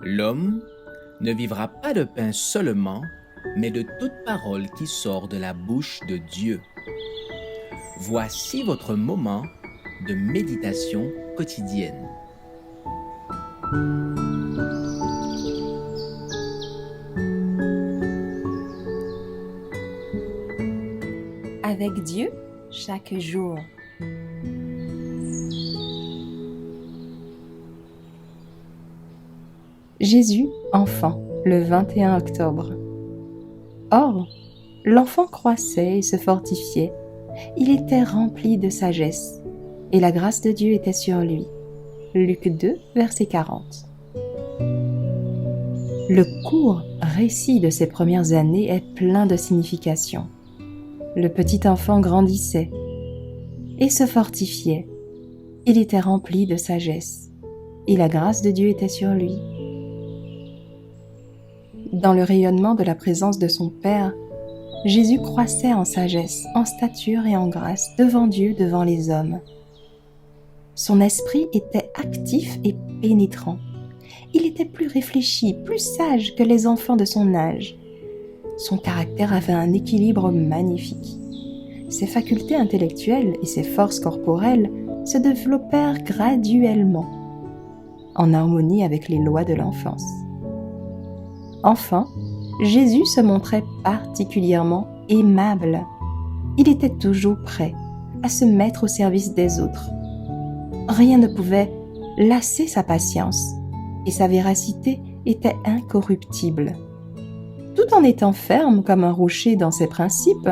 L'homme ne vivra pas de pain seulement, mais de toute parole qui sort de la bouche de Dieu. Voici votre moment de méditation quotidienne. Avec Dieu, chaque jour. Jésus, enfant, le 21 octobre. Or, l'enfant croissait et se fortifiait. Il était rempli de sagesse, et la grâce de Dieu était sur lui. Luc 2, verset 40. Le court récit de ses premières années est plein de signification. Le petit enfant grandissait et se fortifiait. Il était rempli de sagesse, et la grâce de Dieu était sur lui. Dans le rayonnement de la présence de son Père, Jésus croissait en sagesse, en stature et en grâce devant Dieu, devant les hommes. Son esprit était actif et pénétrant. Il était plus réfléchi, plus sage que les enfants de son âge. Son caractère avait un équilibre magnifique. Ses facultés intellectuelles et ses forces corporelles se développèrent graduellement, en harmonie avec les lois de l'enfance. Enfin, Jésus se montrait particulièrement aimable. Il était toujours prêt à se mettre au service des autres. Rien ne pouvait lasser sa patience et sa véracité était incorruptible. Tout en étant ferme comme un rocher dans ses principes,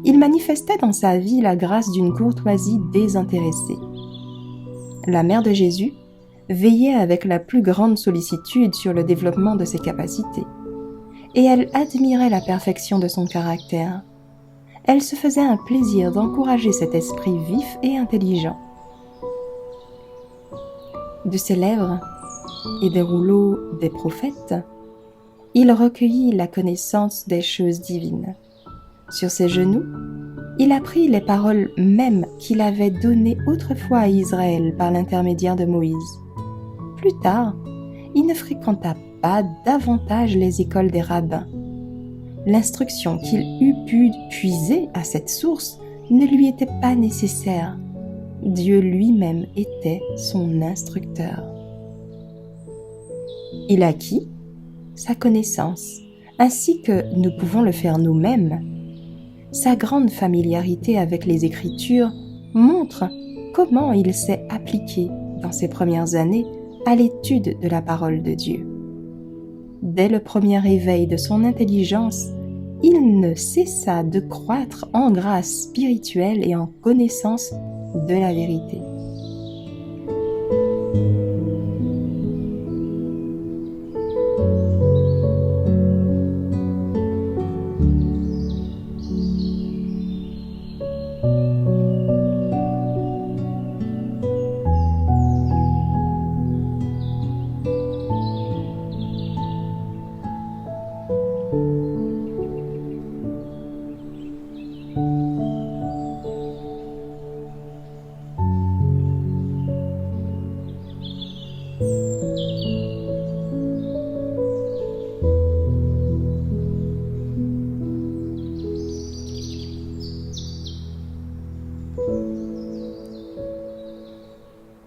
il manifestait dans sa vie la grâce d'une courtoisie désintéressée. La mère de Jésus veillait avec la plus grande sollicitude sur le développement de ses capacités, et elle admirait la perfection de son caractère. Elle se faisait un plaisir d'encourager cet esprit vif et intelligent. De ses lèvres et des rouleaux des prophètes, il recueillit la connaissance des choses divines. Sur ses genoux, il apprit les paroles mêmes qu'il avait données autrefois à Israël par l'intermédiaire de Moïse. Plus tard, il ne fréquenta pas davantage les écoles des rabbins. L'instruction qu'il eût pu puiser à cette source ne lui était pas nécessaire. Dieu lui-même était son instructeur. Il acquit sa connaissance, ainsi que nous pouvons le faire nous-mêmes. Sa grande familiarité avec les Écritures montre comment il s'est appliqué dans ses premières années à l'étude de la parole de Dieu. Dès le premier éveil de son intelligence, il ne cessa de croître en grâce spirituelle et en connaissance de la vérité.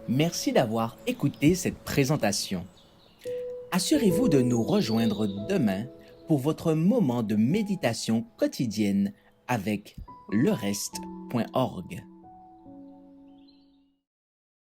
Merci d'avoir écouté cette présentation. Assurez-vous de nous rejoindre demain pour votre moment de méditation quotidienne avec lereste.org.